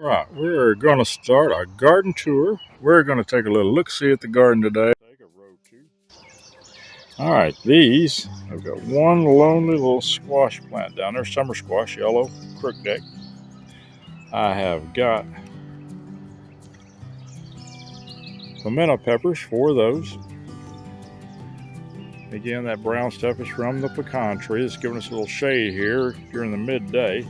Right, we're going to start our garden tour. We're going to take a little look-see at the garden today. Take a row two. All right, these, I've got one lonely little squash plant down there, summer squash, yellow crookneck. I have got pimento peppers, 4 of those. Again, that brown stuff is from the pecan tree. It's giving us a little shade here during the midday.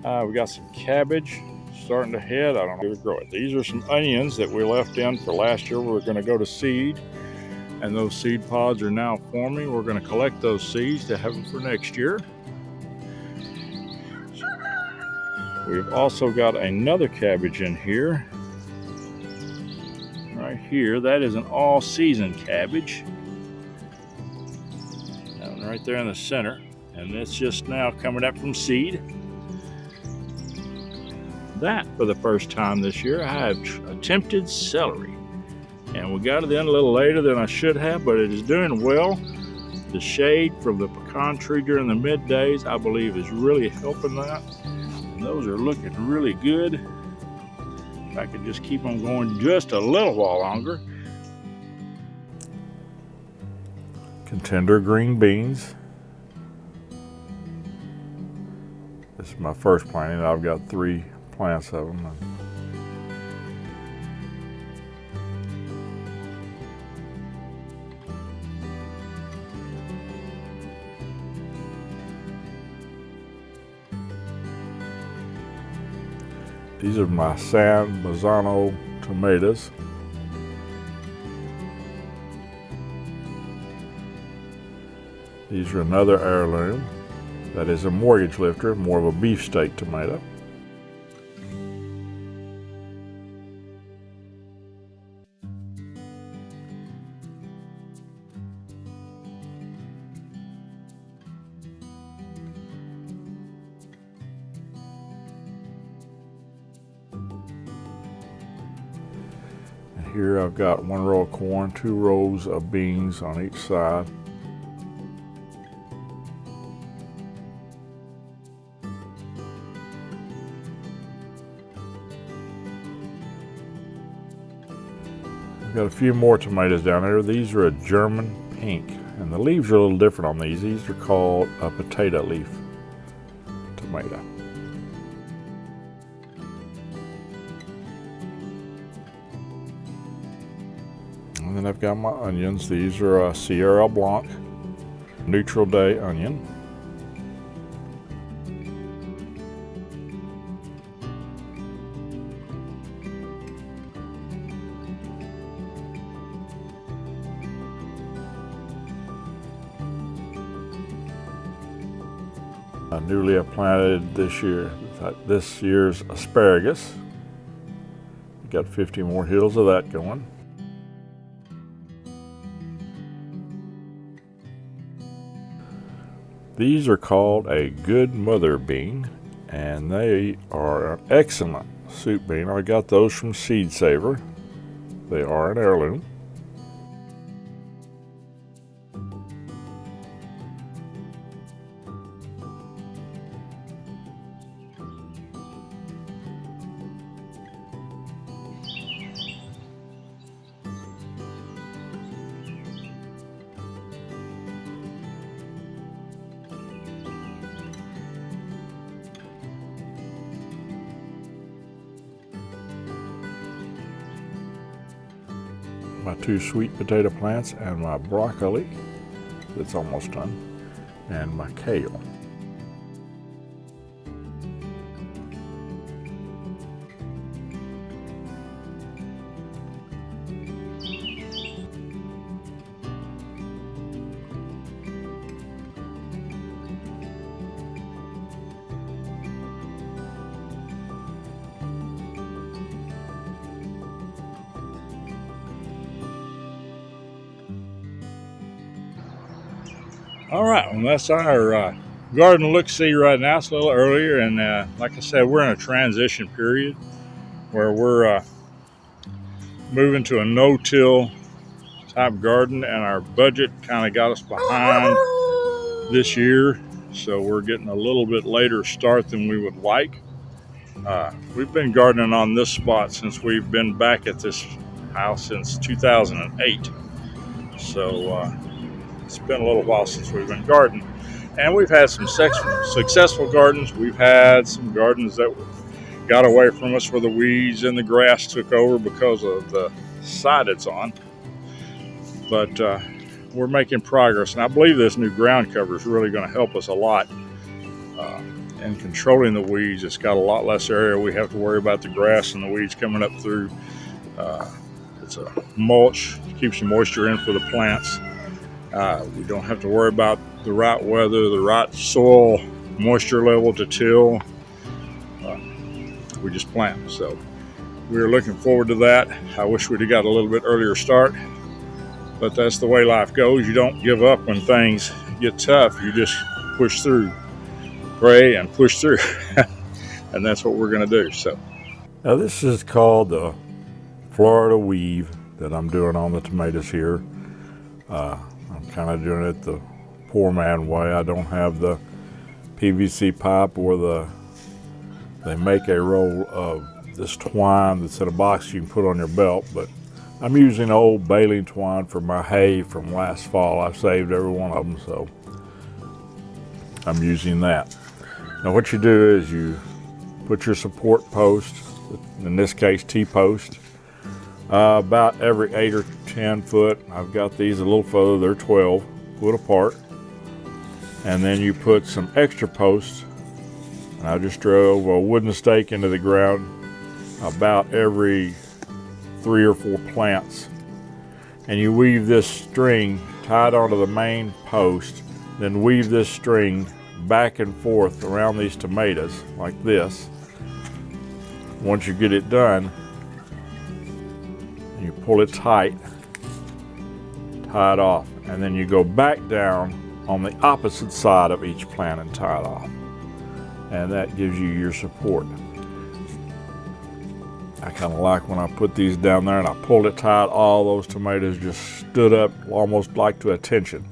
We got some cabbage starting to head. I don't know how to grow it. These are some onions that we left in for last year. We're going to go to seed, and those seed pods are now forming. We're going to collect those seeds to have them for next year. We've also got another cabbage in here. Right here, that is an all-season cabbage. That one right there in the center. And it's just now coming up from seed. That, for the first time this year, I have attempted celery. And we got it in a little later than I should have, but it is doing well. The shade from the pecan tree during the middays, I believe, is really helping that. And those are looking really good. If I could just keep them going just a little while longer. Contender green beans. This is my first planting. I've got 3 plants of them. These are my San Marzano tomatoes. These are another heirloom. That is a mortgage lifter, more of a beefsteak tomato. Here I've got 1 row of corn, 2 rows of beans on each side. I've got a few more tomatoes down there. These are a German pink, and the leaves are a little different on these. These are called a potato leaf tomato. And then I've got my onions. These are a Sierra Blanc neutral day onion. I newly planted this year's asparagus. Got 50 more hills of that going. These are called a good mother bean, and they are an excellent soup bean. I got those from Seed Saver. They are an heirloom. My 2 sweet potato plants and my broccoli that's almost done, and my kale. All right, well, that's our garden look-see right now. It's a little earlier, and like I said, we're in a transition period where we're moving to a no-till type garden, and our budget kind of got us behind this year, so we're getting a little bit later start than we would like. We've been gardening on this spot since we've been back at this house since 2008. So it's been a little while since we've been gardening. And we've had some successful gardens. We've had some gardens that got away from us where the weeds and the grass took over because of the side it's on. But we're making progress, and I believe this new ground cover is really going to help us a lot in controlling the weeds. It's got a lot less area we have to worry about the grass and the weeds coming up through. It's a mulch, keeps the moisture in for the plants. We don't have to worry about the right weather, the right soil moisture level to till. We just plant. So we're looking forward to that. I wish we'd have got a little bit earlier start, but that's the way life goes. You don't give up when things get tough. You just push through, pray and push through. And that's what we're going to do. So now this is called the Florida weave that I'm doing on the tomatoes here. I'm kind of doing it the poor man way. I don't have the PVC pipe or they make a roll of this twine that's in a box you can put on your belt, but I'm using old baling twine for my hay from last fall. I've saved every one of them, so I'm using that. Now what you do is you put your support post, in this case T-post, about every 8 or 10 foot. I've got these a little further, they're 12 foot apart. And then you put some extra posts, and I just drove a wooden stake into the ground about every 3 or 4 plants. And you weave this string tied onto the main post, then weave this string back and forth around these tomatoes like this. Once you get it done, you pull it tight, tie it off, and then you go back down on the opposite side of each plant and tie it off. And that gives you your support. I kind of like when I put these down there and I pulled it tight, all those tomatoes just stood up almost like to attention.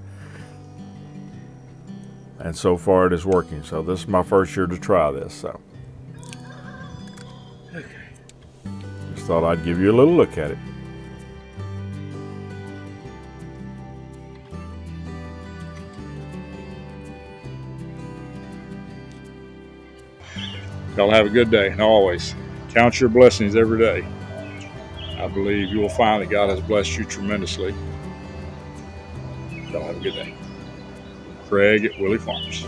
And so far it is working. So this is my first year to try this. So just thought I'd give you a little look at it. Y'all have a good day, and always count your blessings every day. I believe you will find that God has blessed you tremendously. Y'all have a good day. Craig at Willie Farms.